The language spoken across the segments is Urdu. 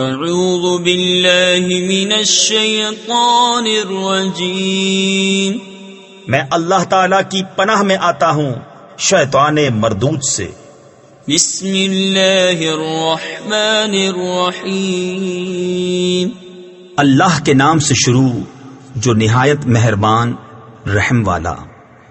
اعوذ باللہ من الشیطان الرجیم، میں اللہ تعالی کی پناہ میں آتا ہوں شیطان مردود سے۔ بسم اللہ الرحمن الرحیم، اللہ کے نام سے شروع جو نہایت مہربان رحم والا۔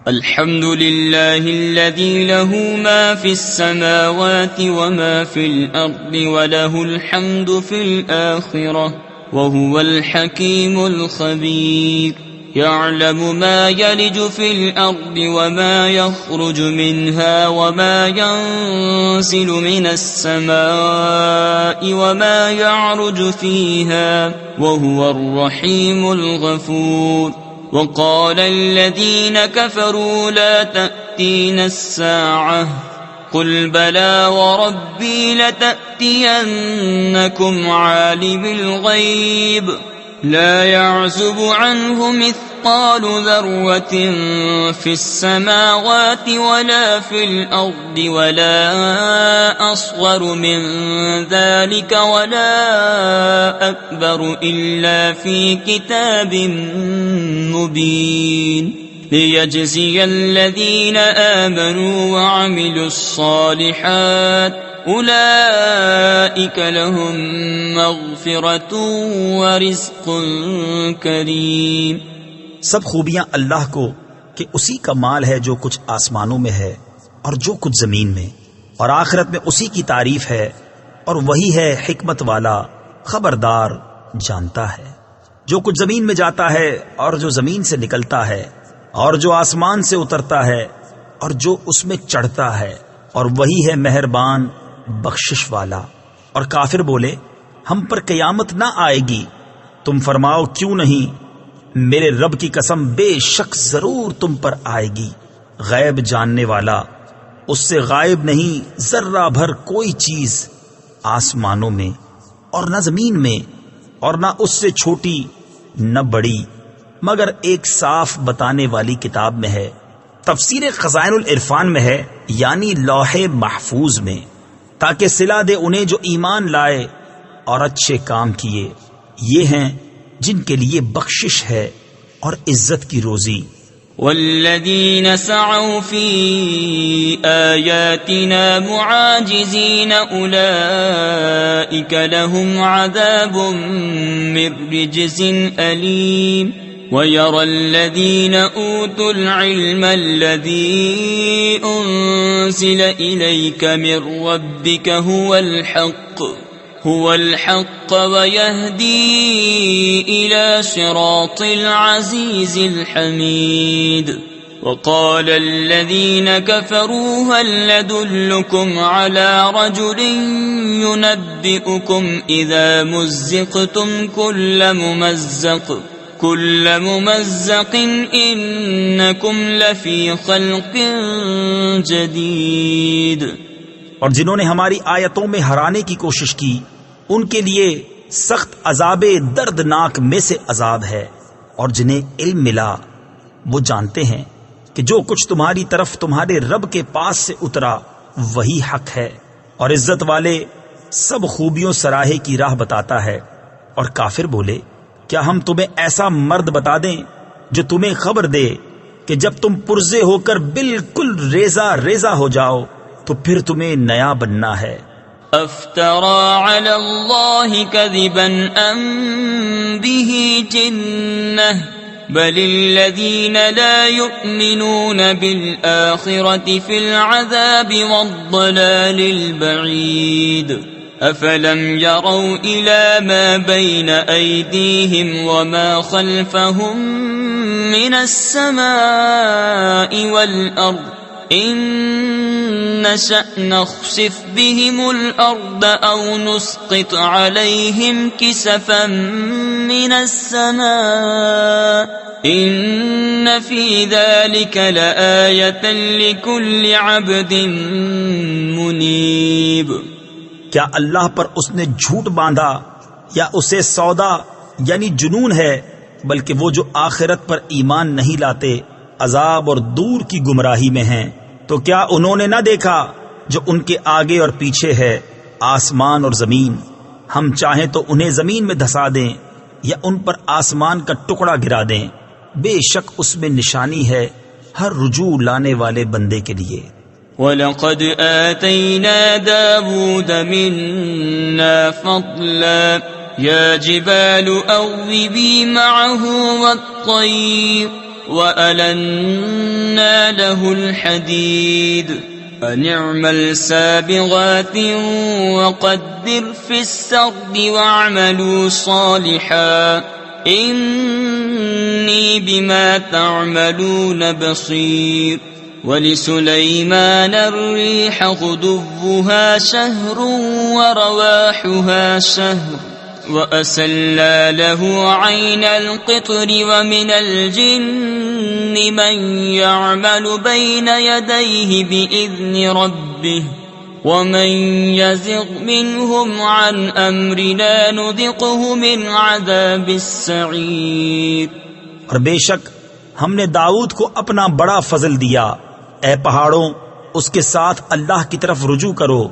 الحمد للہ الذی له ما فی السماوات وما فی الارض وله الحمد فی الآخرة وهو الحکیم الخبیر، يعلم ما يلج في الأرض وما يخرج منها وما ينزل من السماء وما يعرج فيها وهو الرحيم الغفور. وقال الذين كفروا لا تأتينا الساعة قل بلى وربي لتأتينكم عالم الغيب لا يعزب عنه مثقال ذرة في السماوات ولا في الأرض ولا أصغر من ذلك ولا أكبر إلا في كتاب مبين، ليجزي الذين آمنوا وعملوا الصالحات اولئک لهم مغفرۃ ورزق کریم۔ سب خوبیاں اللہ کو کہ اسی کا مال ہے جو کچھ آسمانوں میں ہے اور جو کچھ زمین میں، اور آخرت میں اسی کی تعریف ہے، اور وہی ہے حکمت والا خبردار جانتا ہے۔ جو کچھ زمین میں جاتا ہے اور جو زمین سے نکلتا ہے اور جو آسمان سے اترتا ہے اور جو اس میں چڑھتا ہے، اور وہی ہے مہربان بخشش والا۔ اور کافر بولے ہم پر قیامت نہ آئے گی، تم فرماؤ کیوں نہیں، میرے رب کی قسم بے شک ضرور تم پر آئے گی۔ غیب جاننے والا، اس سے غائب نہیں ذرہ بھر کوئی چیز آسمانوں میں اور نہ زمین میں، اور نہ اس سے چھوٹی نہ بڑی، مگر ایک صاف بتانے والی کتاب میں ہے۔ تفسیر خزائن العرفان میں ہے، یعنی لوح محفوظ میں، تاکہ صلہ دے انہیں جو ایمان لائے اور اچھے کام کیے، یہ ہیں جن کے لیے بخشش ہے اور عزت کی روزی۔ والذین سعوا فی آیاتنا معاجزین اولئک لهم عذاب من رجز علیم، وَيَرَى الَّذِينَ أُوتُوا الْعِلْمَ الَّذِي أُنزِلَ إِلَيْكَ مِنْ رَبِّكَ هُوَ الْحَقُّ وَيَهْدِي إِلَى صِرَاطِ الْعَزِيزِ الْحَمِيدِ. وَقَالَ الَّذِينَ كَفَرُوا هَلْ نَدُلُّكُمْ عَلَى رَجُلٍ يُنَبِّئُكُمْ إِذَا مُزِّقْتُمْ كل ممزق انکم لفی خلق جدید۔ اور جنہوں نے ہماری آیتوں میں ہرانے کی کوشش کی ان کے لیے سخت عذاب دردناک میں سے عذاب ہے، اور جنہیں علم ملا وہ جانتے ہیں کہ جو کچھ تمہاری طرف تمہارے رب کے پاس سے اترا وہی حق ہے، اور عزت والے سب خوبیوں سراہے کی راہ بتاتا ہے۔ اور کافر بولے کیا ہم تمہیں ایسا مرد بتا دیں جو تمہیں خبر دے کہ جب تم پرزے ہو کر بالکل ریزہ ریزہ ہو جاؤ تو پھر تمہیں نیا بننا ہے۔ افترى على الله كذبا ام به جنة بل الذين لا يؤمنون بالآخرة في العذاب والضلال البعيد۔ افلم يروا الى ما بين ايديهم وما خلفهم من السماء والارض ان نشأ نخسف بهم الارض او نسقط عليهم كسفا من السماء ان في ذلك لآية لكل عبد منيب۔ کیا اللہ پر اس نے جھوٹ باندھا یا اسے سودا یعنی جنون ہے، بلکہ وہ جو آخرت پر ایمان نہیں لاتے عذاب اور دور کی گمراہی میں ہیں۔ تو کیا انہوں نے نہ دیکھا جو ان کے آگے اور پیچھے ہے، آسمان اور زمین، ہم چاہیں تو انہیں زمین میں دھسا دیں یا ان پر آسمان کا ٹکڑا گرا دیں، بے شک اس میں نشانی ہے ہر رجوع لانے والے بندے کے لیے۔ وَلَقَدْ آتَيْنَا دَاوُودَ مِنَّا فَضْلًا يَا جِبَالُ أَوِّبِي مَعَهُ وَالطَّيْرَ وَأَلَنَّا لَهُ الْحَدِيدَ أَنِ اعْمَلْ سَابِغَاتٍ وَقَدِّرْ فِي السَّرْدِ وَاعْمَلُوا صَالِحًا إِنِّي بِمَا تَعْمَلُونَ بَصِيرٌ وَلِسُلَيْمَانَ الرِّيحَ غُدُوُّهَا شَهْرٌ وَرَوَاحُهَا شَهْرٌ وَأَسَلَّا لَهُ عَيْنَ الْقِطْرِ وَمِنَ الْجِنِّ مَن يَعْمَلُ بَيْنَ يَدَيْهِ بِإِذْنِ رَبِّهِ وَمَن يَزِغْ مِنْهُمْ عَنْ أَمْرِنَا نُذِقْهُ مِنْ عَذَابِ السَّعِيرِ۔ اور بے شک ہم نے داؤد کو اپنا بڑا فضل دیا، اے پہاڑوں اس کے ساتھ اللہ کی طرف رجوع کرو،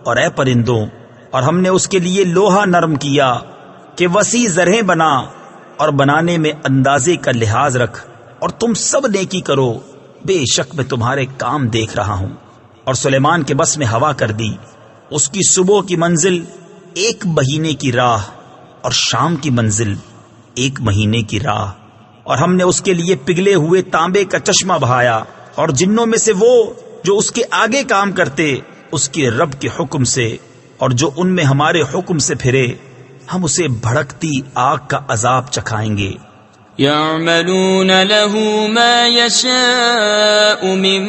اور اے پرندوں، اور ہم نے اس کے لیے لوہا نرم کیا کہ وسیع زرہیں بنا، اور بنانے میں اندازے کا لحاظ رکھ، اور تم سب نیکی کرو، بے شک میں تمہارے کام دیکھ رہا ہوں۔ اور سلیمان کے بس میں ہوا کر دی، اس کی صبح کی منزل 1 مہینے کی راہ اور شام کی منزل 1 مہینے کی راہ، اور ہم نے اس کے لیے پگھلے ہوئے تانبے کا چشمہ بہایا، اور جنوں میں سے وہ جو اس کے آگے کام کرتے اس کے رب کے حکم سے، اور جو ان میں ہمارے حکم سے پھرے ہم اسے بھڑکتی آگ کا عذاب چکھائیں گے۔ يعملون له ما يشاء من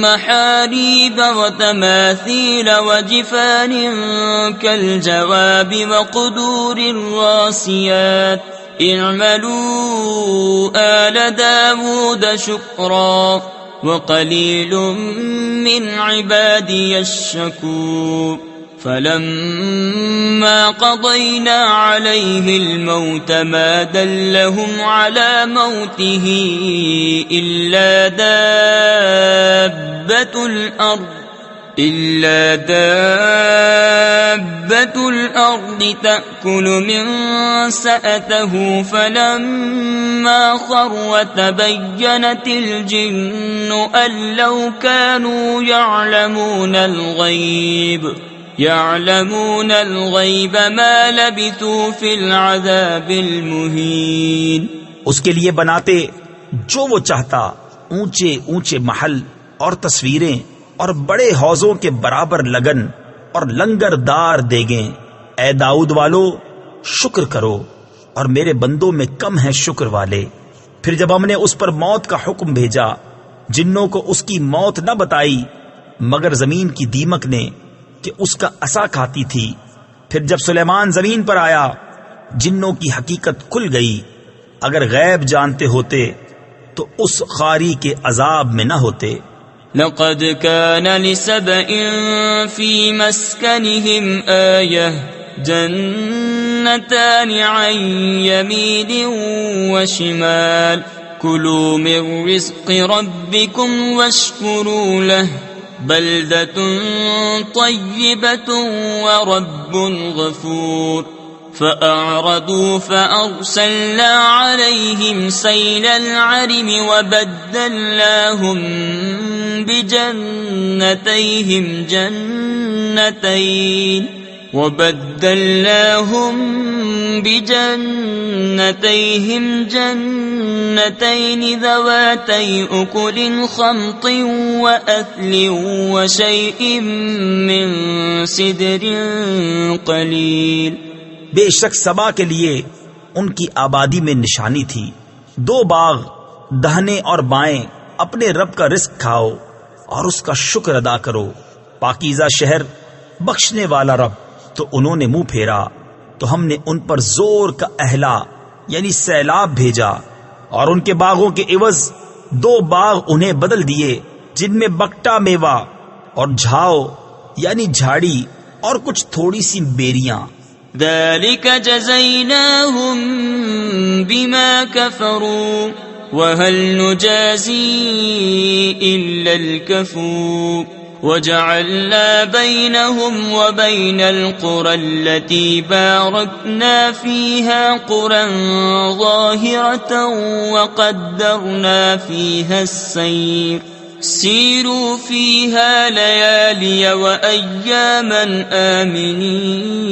محاريب وتماثيل وجفان كالجواب وقدور الراسيات اعملوا آل داود شكرا وقليل من عبادي الشكور فلما قضينا عليه الموت ما دلهم على موته إلا دابة الأرض تأكل من سأته فلما خر تبينت الجن أن لو كانوا يعلمون الغيب ما لبثوا في العذاب المهين۔ اس کے لیے بناتے جو وہ چاہتا، اونچے اونچے محل اور تصویریں اور بڑے حوضوں کے برابر لگن اور لنگر دار دیگیں۔ اے داؤد والو، شکر کرو، اور میرے بندوں میں کم ہیں شکر والے۔ پھر جب ہم نے اس پر موت کا حکم بھیجا، جنوں کو اس کی موت نہ بتائی مگر زمین کی دیمک نے کہ اس کا عصا کھاتی تھی۔ پھر جب سلیمان زمین پر آیا، جنوں کی حقیقت کھل گئی، اگر غیب جانتے ہوتے تو اس خاری کے عذاب میں نہ ہوتے۔ لقد كان لسبإ في مسكنهم آية جنتان عن يمين وشمال كلوا من رزق ربكم واشكروا له بلدة طيبة ورب غفور فأعرضوا فأرسلنا عليهم سيل العرم وبدلناهم بجنتيهم جنتين ذواتي أكل خمط وأثل وشيء من سدر قليل۔ بے شک سبا کے لیے ان کی آبادی میں نشانی تھی، 2 باغ دہنے اور بائیں، اپنے رب کا رزق کھاؤ اور اس کا شکر ادا کرو۔ پاکیزہ شہر، بخشنے والا رب۔ تو انہوں نے منہ پھیرا تو ہم نے ان پر زور کا اہلا یعنی سیلاب بھیجا، اور ان کے باغوں کے عوض 2 باغ انہیں بدل دیے جن میں بکٹا میوہ اور جھاؤ یعنی جھاڑی اور کچھ تھوڑی سی بیریاں۔ ذلك جزيناهم بما كفروا وهل نجازي إلا الكفور وجعلنا بينهم وبين القرى التي باركنا فيها قرى ظاهرة وقدرنا فيها السير سيروا فيها ليالي وأياما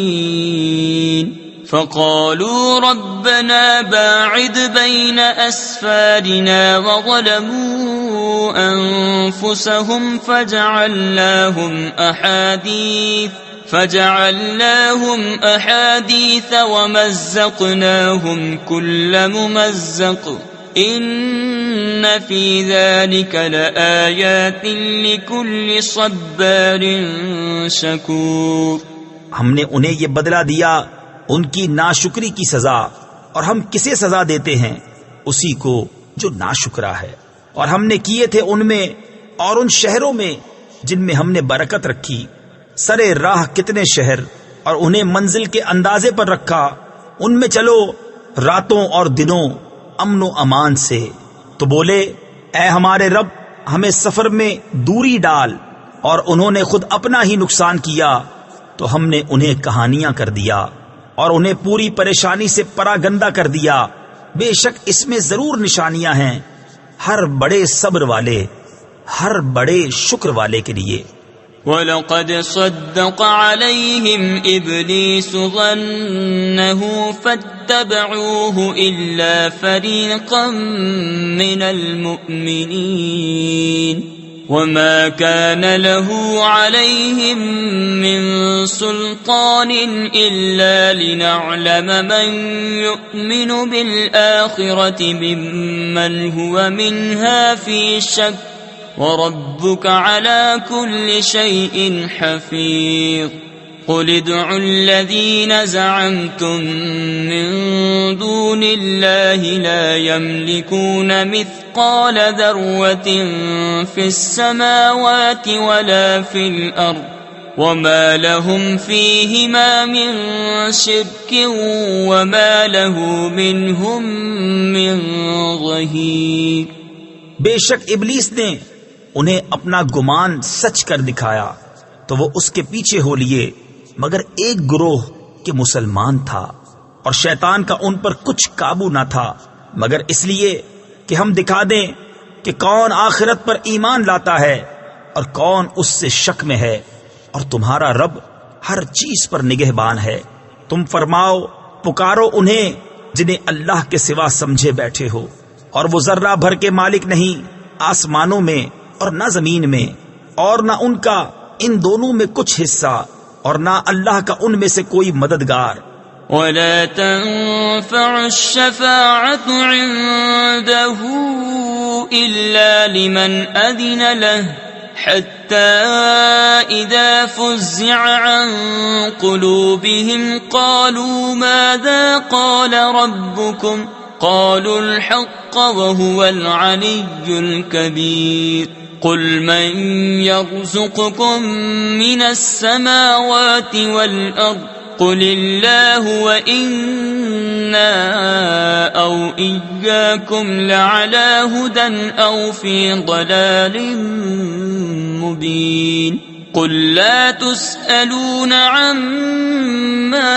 آمنين فقالوا ربنا باعد بين أسفارنا وظلموا أنفسهم فجعلناهم أحاديث ومزقناهم كل ممزق إن في ذلك لآيات لكل صبار شكور. ہم نے انہیں یہ بدلہ دیا ان کی ناشکری کی سزا، اور ہم کسے سزا دیتے ہیں؟ اسی کو جو ناشکرا ہے. اور ہم نے کیے تھے ان میں اور ان شہروں میں جن میں ہم نے برکت رکھی سرے راہ کتنے شہر، اور انہیں منزل کے اندازے پر رکھا، ان میں چلو راتوں اور دنوں امن و امان سے. تو بولے اے ہمارے رب ہمیں سفر میں دوری ڈال، اور انہوں نے خود اپنا ہی نقصان کیا تو ہم نے انہیں کہانیاں کر دیا اور انہیں پوری پریشانی سے پراگندہ کر دیا. بے شک اس میں ضرور نشانیاں ہیں ہر بڑے صبر والے، ہر بڑے شکر والے کے لیے. وَلَقَدْ صَدَّقَ عَلَيْهِمْ إِبْلِيسُ ظَنَّهُ فَاتَّبَعُوهُ إِلَّا فَرِيقًا مِّنَ الْمُؤْمِنِينَ وَمَا كَانَ لَهُ عَلَيْهِمْ مِّن سُلْطَانٍ إِلَّا لِنَعْلَمَ مَن يُؤْمِنُ بِالْآخِرَةِ مِمَّنْ هُوَ مِنْهَا فِي شَكٍّ وَرَبُّكَ عَلَى كُلِّ شَيْءٍ حَفِيظٌ. قُلِ ادْعُوا الَّذِينَ زَعَمْتُم مِّن دُونِ اللَّهِ لَا يَمْلِكُونَ مِثْقَالَ ذَرَّةٍ فِي السَّمَاوَاتِ وَلَا فِي الْأَرْضِ وَمَا لَهُمْ فِيهِمَا مِن شِرْكٍ وَمَا لَهُ مِنْهُم مِّن ظَهِيرٍ. بے شک ابلیس نے انہیں اپنا گمان سچ کر دکھایا تو وہ اس کے پیچھے ہو لیے، مگر ایک گروہ کے مسلمان تھا، اور شیطان کا ان پر کچھ قابو نہ تھا مگر اس لیے کہ ہم دکھا دیں کہ کون آخرت پر ایمان لاتا ہے اور کون اس سے شک میں ہے، اور تمہارا رب ہر چیز پر نگہبان ہے. تم فرماؤ پکارو انہیں جنہیں اللہ کے سوا سمجھے بیٹھے ہو، اور وہ ذرہ بھر کے مالک نہیں آسمانوں میں اور نہ زمین میں، اور نہ ان کا ان دونوں میں کچھ حصہ، اور نہ اللہ کا ان میں سے کوئی مددگار. وَلَا تَنفَعُ الشَّفَاعَةُ عِندَهُ إِلَّا لِمَنْ أَذِنَ لَهُ حَتَّى إِذَا فُزِّعَ عَن قُلُوبِهِمْ قَالُوا مَاذَا قَالَ رَبُّكُمْ قالوا الحق وهو العلي الكبير. قل من يرزقكم من السماوات والأرض قل الله وإنا أو إياكم لعلى هدى أو في ضلال مبين. قل لا تسألون عما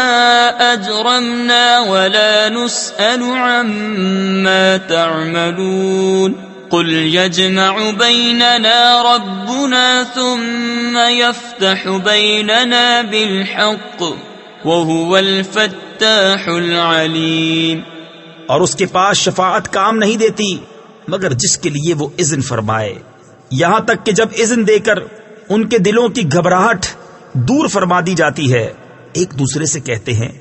أجرمنا ولا نسأل عما تعملون. قل يجمع بيننا ربنا ثم يفتح بيننا بالحق وهو الفتاح العليم. اور اس کے پاس شفاعت کام نہیں دیتی مگر جس کے لیے وہ اذن فرمائے، یہاں تک کہ جب اذن دے کر ان کے دلوں کی گھبراہٹ دور فرما دی جاتی ہے. ایک دوسرے سے کہتے ہیں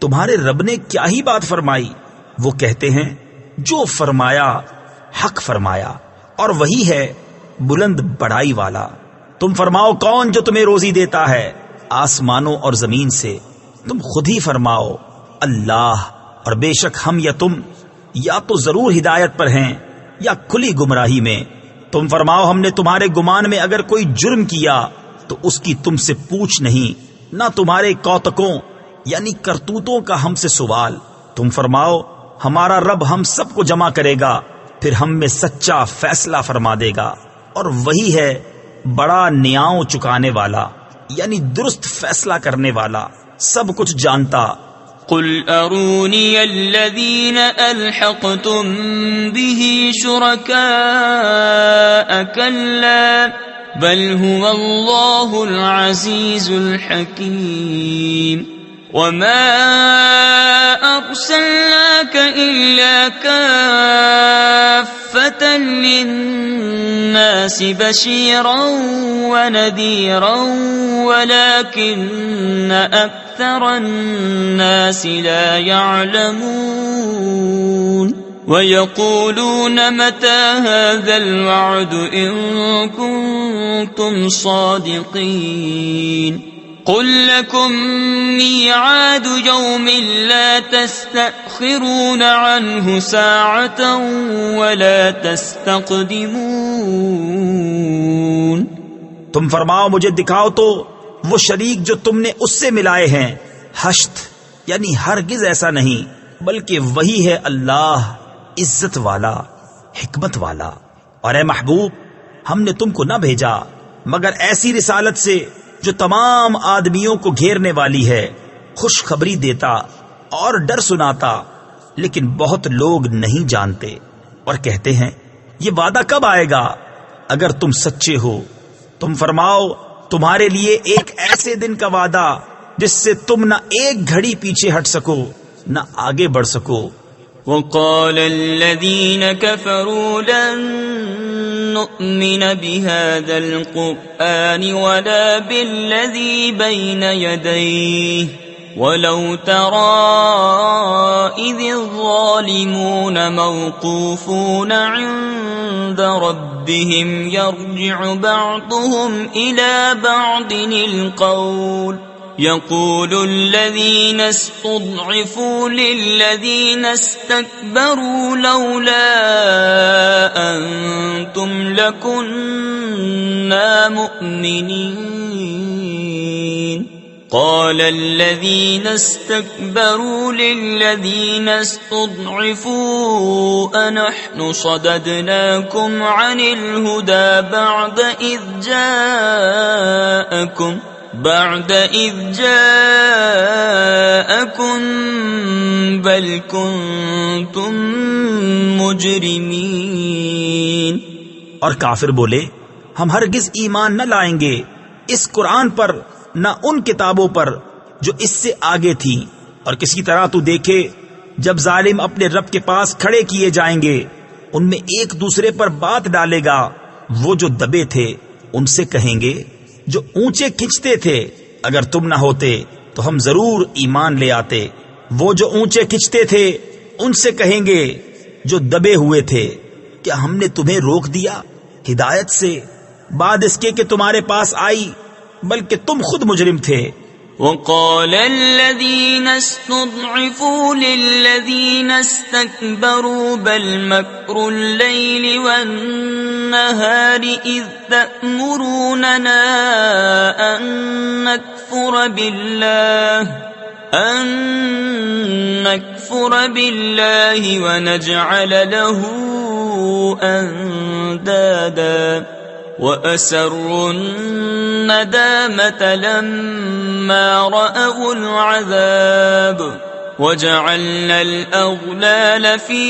تمہارے رب نے کیا ہی بات فرمائی؟ وہ کہتے ہیں جو فرمایا حق فرمایا، اور وہی ہے بلند بڑائی والا. تم فرماؤ کون جو تمہیں روزی دیتا ہے آسمانوں اور زمین سے؟ تم خود ہی فرماؤ اللہ، اور بے شک ہم یا تم یا تو ضرور ہدایت پر ہیں یا کھلی گمراہی میں. تم فرماؤ ہم نے تمہارے گمان میں اگر کوئی جرم کیا تو اس کی تم سے پوچھ نہیں، نہ تمہارے کوتکوں یعنی کرتوتوں کا ہم سے سوال. تم فرماؤ ہمارا رب ہم سب کو جمع کرے گا، پھر ہم میں سچا فیصلہ فرما دے گا، اور وہی ہے بڑا نیاؤں چکانے والا یعنی درست فیصلہ کرنے والا، سب کچھ جانتا۔ قل اروني الذين الحقتم به شركاء كلا بل هو الله العزيز الحكيم وما أرسلناك إلا كافة للناس بشيرا ونذيرا ولكن أكثر الناس لا يعلمون ويقولون متى هذا الوعد إن كنتم صادقين قل لكم ميعاد يوم لا تستأخرون عنه ساعة ولا تستقدمون۔ تم فرماؤ مجھے دکھاؤ تو وہ شریک جو تم نے اس سے ملائے ہیں، حشت یعنی ہرگز ایسا نہیں، بلکہ وہی ہے اللہ عزت والا حکمت والا۔ اور اے محبوب، ہم نے تم کو نہ بھیجا مگر ایسی رسالت سے جو تمام آدمیوں کو گھیرنے والی ہے، خوشخبری دیتا اور ڈر سناتا، لیکن بہت لوگ نہیں جانتے اور کہتے ہیں یہ وعدہ کب آئے گا اگر تم سچے ہو۔ تم فرماؤ تمہارے لیے ایک ایسے دن کا وعدہ جس سے تم نہ ایک گھڑی پیچھے ہٹ سکو نہ آگے بڑھ سکو۔ وقال الذين كفروا لن نؤمن بهذا القرآن ولا بالذي بين يديه ولو ترى إذ الظالمون موقوفون عند ربهم يرجع بعضهم إلى بعض القول يقول الذين استضعفوا للذين استكبروا لولا أنتم لكنا مؤمنين قال الذين استكبروا للذين استضعفوا أنحن صددناكم عن الهدى بعد إذ جاءكم بل كنتم مجرمين۔ اور کافر بولے ہم ہرگز ایمان نہ لائیں گے اس قرآن پر نہ ان کتابوں پر جو اس سے آگے تھی، اور کسی طرح تو دیکھے جب ظالم اپنے رب کے پاس کھڑے کیے جائیں گے ان میں ایک دوسرے پر بات ڈالے گا، وہ جو دبے تھے ان سے کہیں گے جو اونچے کھنچتے تھے اگر تم نہ ہوتے تو ہم ضرور ایمان لے آتے، وہ جو اونچے کھنچتے تھے ان سے کہیں گے جو دبے ہوئے تھے کیا ہم نے تمہیں روک دیا ہدایت سے بعد اس کے کہ تمہارے پاس آئی، بلکہ تم خود مجرم تھے۔ وقال الذين استضعفوا للذين استكبروا بل مكر الليل والنهار إذ تأمروننا أن نكفر بالله ونجعل له أندادا وَأَسَرُّوا النَّدَامَةَ لَمَّا رَأَوُا الْعَذَابَ وَجَعَلْنَا الْأَغْلَالَ فِي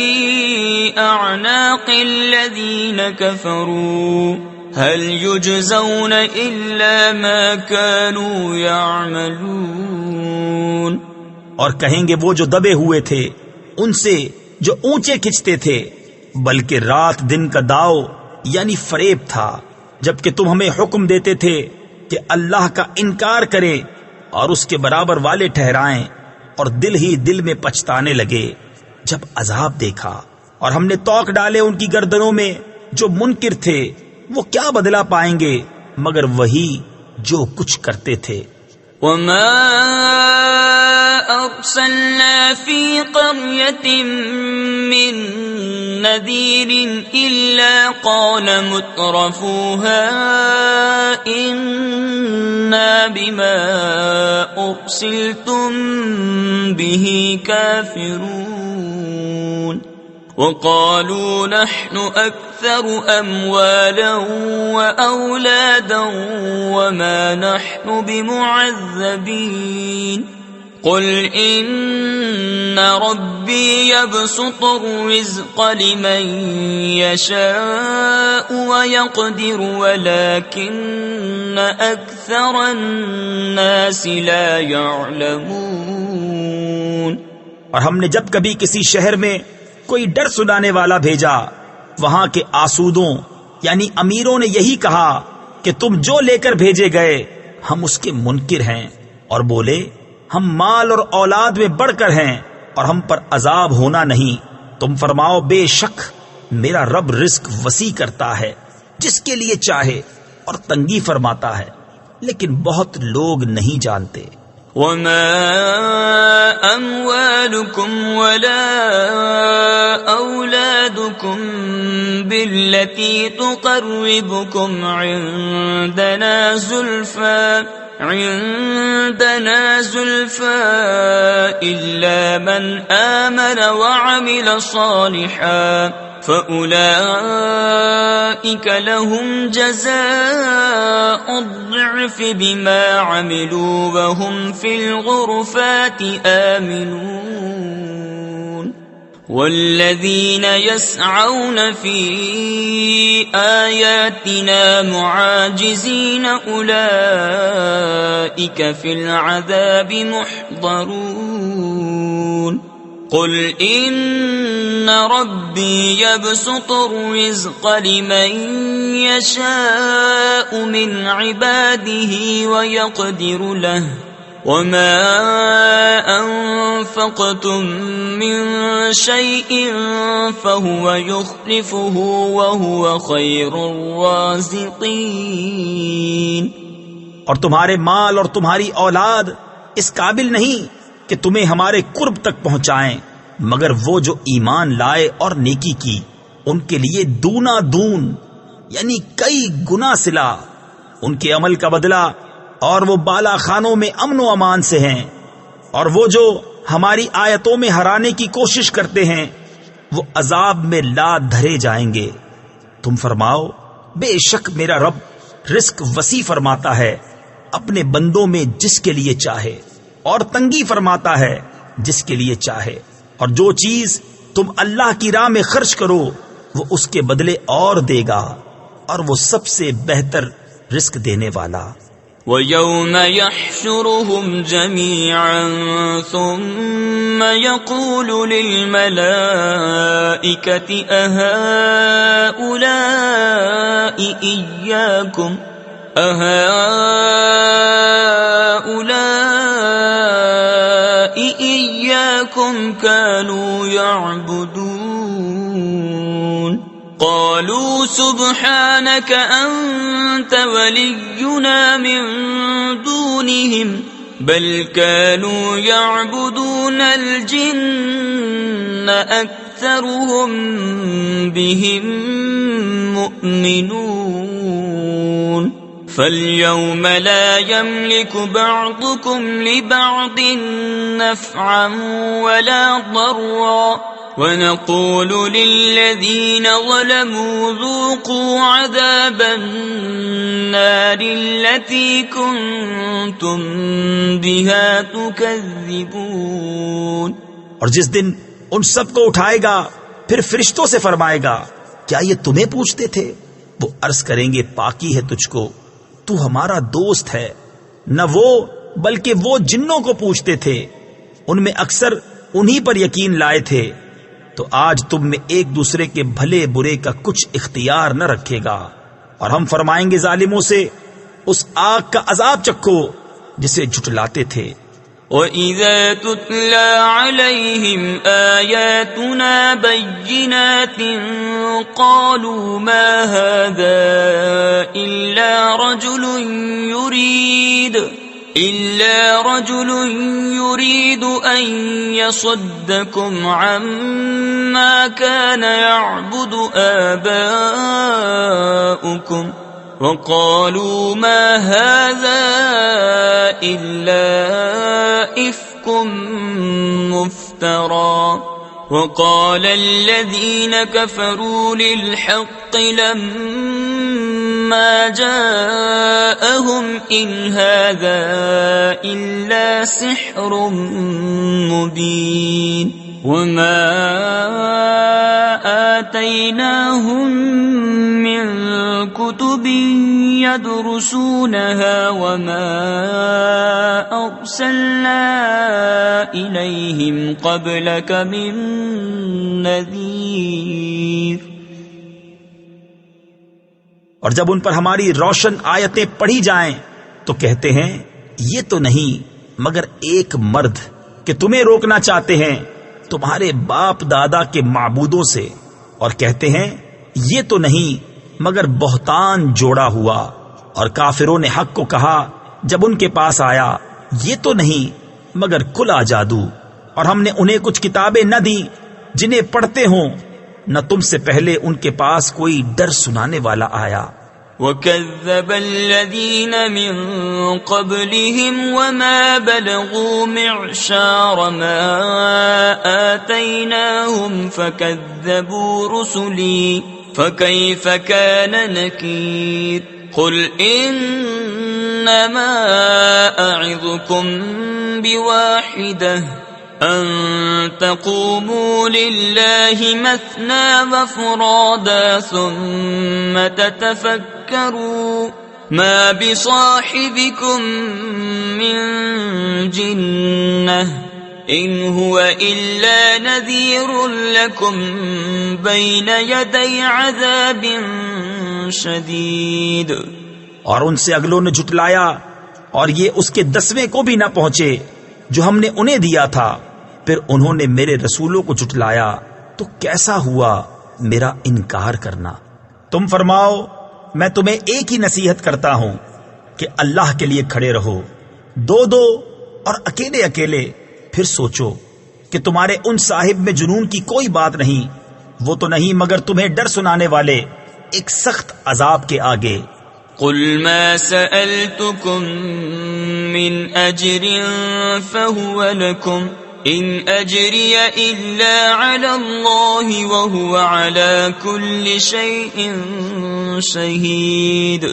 أَعْنَاقِ الَّذِينَ كَفَرُوا هَلْ يُجْزَوْنَ إِلَّا مَا كَانُوا يَعْمَلُونَ۔ اور کہیں گے وہ جو دبے ہوئے تھے ان سے جو اونچے کھنچتے تھے، بلکہ رات دن کا داؤ یعنی فریب تھا، جبکہ تم ہمیں حکم دیتے تھے کہ اللہ کا انکار کریں اور اس کے برابر والے ٹھہرائیں، اور دل ہی دل میں پچھتانے لگے جب عذاب دیکھا، اور ہم نے توق ڈالے ان کی گردنوں میں جو منکر تھے، وہ کیا بدلہ پائیں گے مگر وہی جو کچھ کرتے تھے۔ وما أرسلنا في قرية من نذير إلا قال مترفوها إنا بما أرسلتم به كافرون۔ وقالوا نحن أكثر أموالا وأولادا وما نحن بمعذبين قل إن ربي يبسط الرزق لمن يشاء ويقدر ولكن أكثر الناس لا يعلمون۔ اور ہم نے جب کبھی کسی شہر میں کوئی ڈر سنانے والا بھیجا، وہاں کے آسودوں یعنی امیروں نے یہی کہا کہ تم جو لے کر بھیجے گئے ہم اس کے منکر ہیں، اور بولے ہم مال اور اولاد میں بڑھ کر ہیں اور ہم پر عذاب ہونا نہیں۔ تم فرماؤ بے شک میرا رب رزق وسیع کرتا ہے جس کے لیے چاہے اور تنگی فرماتا ہے، لیکن بہت لوگ نہیں جانتے۔ وما أموالكم ولا أولادكم بالتي تقربكم عندنا زلفى إلا من آمن وعمل صالحا فأولئك لهم جزاء الضعف بما عملوا وهم في الغرفات آمنون والذين يسعون في آياتنا معاجزين أولئك في العذاب محضرون قل إن ربي يبسط الرزق لمن يشاء من عباده ويقدر له وما أنفقتم من شيء فهو يخلفه وهو خير الرازقين۔ اور تمہارے مال اور تمہاری اولاد اس قابل نہیں کہ تمہیں ہمارے قرب تک پہنچائیں، مگر وہ جو ایمان لائے اور نیکی کی ان کے لیے دونا دون یعنی کئی گنا صلہ ان کے عمل کا بدلہ، اور وہ بالا خانوں میں امن و امان سے ہیں، اور وہ جو ہماری آیتوں میں ہرانے کی کوشش کرتے ہیں وہ عذاب میں لا دھرے جائیں گے۔ تم فرماؤ بے شک میرا رب رزق وسیع فرماتا ہے اپنے بندوں میں جس کے لیے چاہے، اور تنگی فرماتا ہے جس کے لیے چاہے، اور جو چیز تم اللہ کی راہ میں خرچ کرو وہ اس کے بدلے اور دے گا، اور وہ سب سے بہتر رزق دینے والا۔ وَيَوْمَ يَحْشُرُهُمْ جَمِيعًا ثُمَّ يَقُولُ لِلْمَلَائِكَةِ أَهَؤُلَاءِ إِيَّاكُمْ كَانُوا يَعْبُدُونَ قالوا سبحانك أنت ولينا من دونهم بل كانوا يعبدون الجن أكثرهم بهم مؤمنون فاليوم لا يملك بعضكم لبعض نفعا ولا ضرا ونقول للذين ظلموا ذوقوا عذاب النار التي كنتم بها تكذبون۔ اور جس دن ان سب کو اٹھائے گا پھر فرشتوں سے فرمائے گا کیا یہ تمہیں پوچھتے تھے؟ وہ عرض کریں گے پاکی ہے تجھ کو، تو ہمارا دوست ہے۔ نہ وہ بلکہ وہ جنوں کو پوچھتے تھے، ان میں اکثر انہی پر یقین لائے تھے۔ تو آج تم میں ایک دوسرے کے بھلے برے کا کچھ اختیار نہ رکھے گا، اور ہم فرمائیں گے ظالموں سے اس آگ کا عذاب چکھو جسے جھٹلاتے تھے۔ وَإِذَا تُتْلَى عَلَيْهِمْ آيَاتُنَا بَيِّنَاتٍ قَالُوا مَا هَذَا إِلَّا رَجُلٌ يُرِيدُ أَن يَصُدَّكُمْ عَمَّا كَانَ يَعْبُدُ آبَاؤُكُمْ وَقَالُوا مَا هَذَا إِلَّا إِفْكٌ مُفْتَرًى وقال الذين كفروا للحق لما جاءهم إن هذا إلا سحر مبين وما آتيناهم من كتب يدرسونها وما أرسلنا إليهم قبلك من نذير. اور جب ان پر ہماری روشن آیتیں پڑھی جائیں تو کہتے ہیں یہ تو نہیں مگر ایک مرد کہ تمہیں روکنا چاہتے ہیں تمہارے باپ دادا کے معبودوں سے، اور کہتے ہیں یہ تو نہیں مگر بہتان جوڑا ہوا. اور کافروں نے حق کو کہا جب ان کے پاس آیا یہ تو نہیں مگر کھلا جادو. اور ہم نے انہیں کچھ کتابیں نہ دی جنہیں پڑھتے ہوں، نہ تم سے پہلے ان کے پاس کوئی ڈر سنانے والا آیا. وَكَذَّبَ الَّذِينَ مِن قَبْلِهِمْ وَمَا بَلَغُوا مِعْشَارَ مَا آتَيْنَاهُمْ فَكَذَّبُوا رُسُلِي فَكَيْفَ كَانَ نَكِيرِ. قُلْ إِنَّمَا أَعِظُكُمْ بِوَاحِدَةٍ أَن تَقُومُوا لِلَّهِ مَثْنَىٰ وَفُرَادَىٰ ثُمَّ تَتَفَكَّرُوا مَا بِصَاحِبِكُم مِّن جِنَّةٍ إِنْ هُوَ إِلَّا نَذِيرٌ لَّكُمْ بَيْنَ يَدَيْ عَذَابٍ شَدِيدٍ. اور ان سے اگلوں نے جھٹلایا اور یہ اس کے 10ویں کو بھی نہ پہنچے جو ہم نے انہیں دیا تھا. پھر انہوں نے میرے رسولوں کو جھٹلایا تو کیسا ہوا میرا انکار کرنا. تم فرماؤ میں تمہیں ایک ہی نصیحت کرتا ہوں کہ اللہ کے لیے کھڑے رہو، دو دو اور اکیلے اکیلے. پھر سوچو کہ تمہارے ان صاحب میں جنون کی کوئی بات نہیں، وہ تو نہیں مگر تمہیں ڈر سنانے والے ایک سخت عذاب کے آگے. قل ما سألتكم من أجر فهو لكم إن أجري إلا على الله وهو على كل شيء شهيد.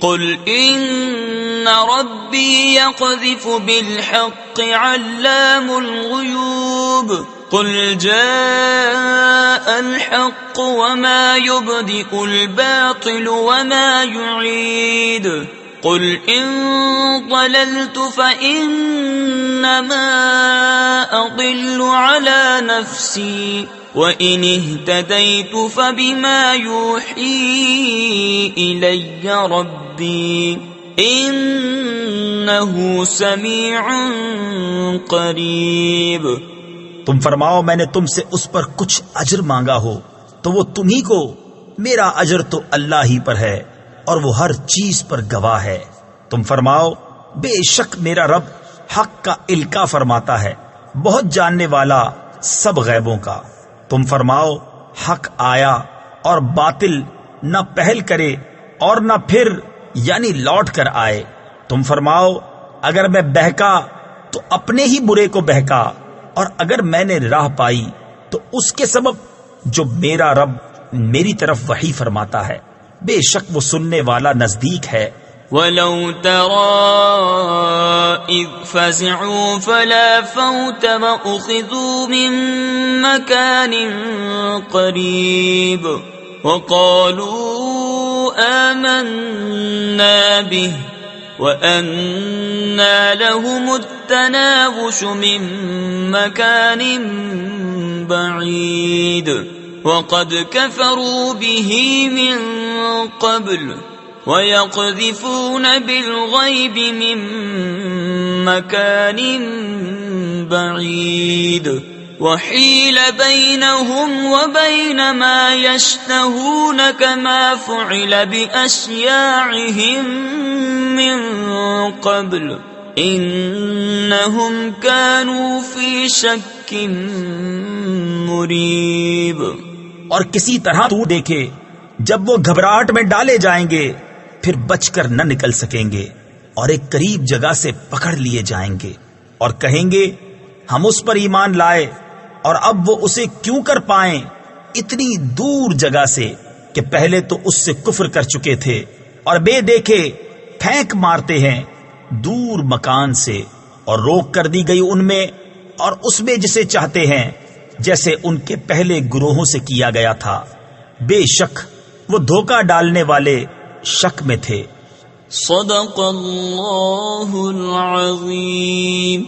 قل إن ربي يقذف بالحق علام الغيوب. قل جاء الحق وما يبدئ الباطل وما يعيد. قل إن ضللت فإنما أضل على نفسي وإن اهتديت فبما يوحي إلي ربي إنه سميع قريب. تم فرماؤ میں نے تم سے اس پر کچھ اجر مانگا ہو تو وہ تمہیں کو، میرا اجر تو اللہ ہی پر ہے اور وہ ہر چیز پر گواہ ہے. تم فرماؤ بے شک میرا رب حق کا القا فرماتا ہے، بہت جاننے والا سب غیبوں کا. تم فرماؤ حق آیا اور باطل نہ پہل کرے اور نہ پھر یعنی لوٹ کر آئے. تم فرماؤ اگر میں بہکا تو اپنے ہی برے کو بہکا، اور اگر میں نے راہ پائی تو اس کے سبب جو میرا رب میری طرف وحی فرماتا ہے. بے شک وہ سننے والا نزدیک ہے. وَلَوْ تَرَىٰ إِذْ فَزِعُوا فَلَا فَوْتَ وَأُخِذُوا مِن مَّكَانٍ قَرِيبٍ وَقَالُوا آمَنَّا بِهِ وَأَنَّىٰ لَهُمُ التَّنَاوُشُ مِن مَّكَانٍ بَعِيدٍ وَقَدْ كَفَرُوا بِهِ مِن قَبْلُ وَيَقْذِفُونَ بِالْغَيْبِ مِن مَّكَانٍ بَعِيدٍ وَحِيلَ بَيْنَهُمْ وَبَيْنَ مَا يَشْتَهُونَ كَمَا فُعِلَ بِأَشْيَاعِهِم مِّن قَبْلُ إِنَّهُمْ كَانُوا فِي شَكٍّ مُّرِيبٍ. اور کسی طرح تو دیکھے جب وہ گھبراہٹ میں ڈالے جائیں گے پھر بچ کر نہ نکل سکیں گے اور ایک قریب جگہ سے پکڑ لیے جائیں گے اور کہیں گے ہم اس پر ایمان لائے اور اب وہ اسے کیوں کر پائیں اتنی دور جگہ سے کہ پہلے تو اس سے کفر کر چکے تھے اور بے دیکھے پھینک مارتے ہیں دور مکان سے، اور روک کر دی گئی ان میں اور اس میں جسے چاہتے ہیں، جیسے ان کے پہلے گروہوں سے کیا گیا تھا۔ بے شک وہ دھوکہ ڈالنے والے شک میں تھے۔ صدق اللہ العظیم۔